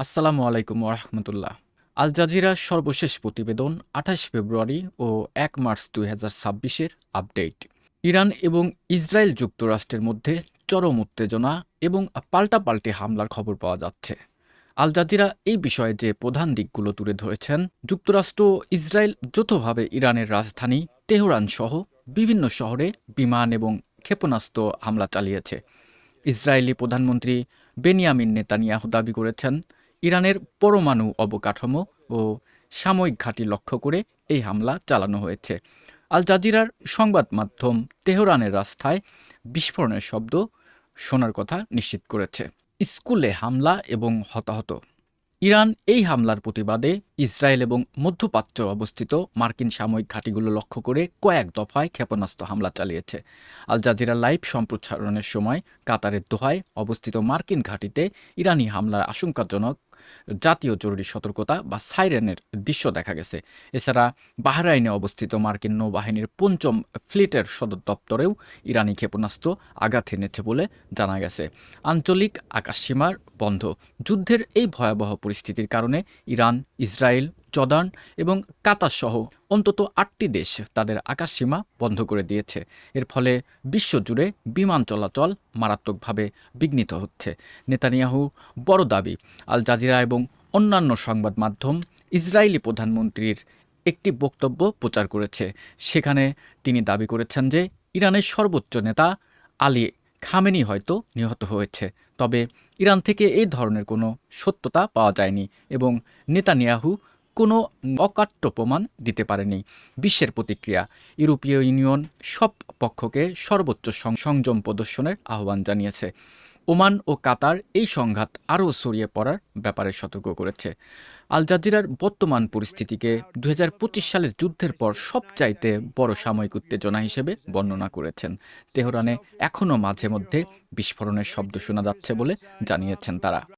আসসালামু আলাইকুম ওরহমতুল্লাহ। আল জাজিরার সর্বশেষ প্রতিবেদন ২৮ ফেব্রুয়ারি ও ১ মার্চ ২০২৬-এর আপডেট। ইরান এবং ইসরায়েল যুক্তরাষ্ট্রের মধ্যে চরম উত্তেজনা এবং পাল্টাপাল্টি হামলার খবর পাওয়া যাচ্ছে। আল জাজিরা এই বিষয়ে যে প্রধান দিকগুলো তুলে ধরেছেন, যুক্তরাষ্ট্র ও ইসরায়েল যৌথভাবে ইরানের রাজধানী তেহরান সহ বিভিন্ন শহরে বিমান এবং ক্ষেপণাস্ত্র হামলা চালিয়েছে। ইসরায়েলি প্রধানমন্ত্রী বেনিয়ামিন নেতানিয়াহু দাবি করেছেন, ইরানের পরমাণু অবকাঠামো ও সামরিক ঘাঁটি লক্ষ্য করে এই হামলা চালানো হয়েছে। আল জাজিরার সংবাদ মাধ্যম তেহরানের রাস্তায় বিস্ফোরণের শব্দ শোনার কথা নিশ্চিত করেছে। স্কুলে হামলা এবং হতাহত। ইরান এই হামলার প্রতিবাদে ইসরায়েল এবং মধ্যপ্রাচ্যে অবস্থিত মার্কিন সামরিক ঘাঁটিগুলো লক্ষ্য করে কয়েক দফায় ক্ষেপণাস্ত্র হামলা চালিয়েছে। আল জাজিরা লাইভ সম্প্রচারণের সময় কাতারের দোহায় অবস্থিত মার্কিন ঘাঁটিতে ইরানি হামলার আশঙ্কাজনক জাতীয় জরুরি সতর্কতা বা সাইরেনের দৃশ্য দেখা গেছে। এছাড়া বাহরাইনে অবস্থিত মার্কিন নৌবাহিনীর ৫ম ফ্লিটের সদর দপ্তরেও ইরানি ক্ষেপণাস্ত্র আঘাত এনেছে বলে জানা গেছে। আঞ্চলিক আকাশসীমার বন্ধ। যুদ্ধের এই ভয়াবহ পরিস্থিতির কারণে ইরান, ইসরায়েল, জর্ডান এবং কাতার সহ অন্তত ৮টি দেশ তাদের আকাশসীমা বন্ধ করে দিয়েছে। এর ফলে বিশ্বজুড়ে বিমান চলাচল মারাত্মকভাবে বিঘ্নিত হচ্ছে। নেতানিয়াহু বড় দাবি, আল জাজিরা এবং অন্যান্য সংবাদ মাধ্যম ইসরায়েলি প্রধানমন্ত্রীর একটি বক্তব্য প্রচার করেছে। সেখানে তিনি দাবি করেছেন যে ইরানের সর্বোচ্চ নেতা আলী খামেনি হয়তো নিহত হয়েছে, তবে ইরান থেকে এই ধরনের কোনো সত্যতা পাওয়া যায়নি এবং নেতানিয়াহু কোনো অকাট্য প্রমাণ দিতে পারেনি। বিশ্বের প্রতিক্রিয়া। ইউরোপীয় ইউনিয়ন সব পক্ষকে সর্বোচ্চ সংযম প্রদর্শনের আহ্বান জানিয়েছে। ওমান ও কাতার এই সংঘাত আরও ছড়িয়ে পড়ার ব্যাপারে সতর্ক করেছে। আল জাজিরার বর্তমান পরিস্থিতিকে ২০২৫ সালের যুদ্ধের পর সবচাইতে বড় সাময়িক উত্তেজনা হিসেবে বর্ণনা করেছেন। তেহরানে এখনও মাঝে মধ্যে বিস্ফোরণের শব্দ শোনা যাচ্ছে বলে জানিয়েছেন তারা।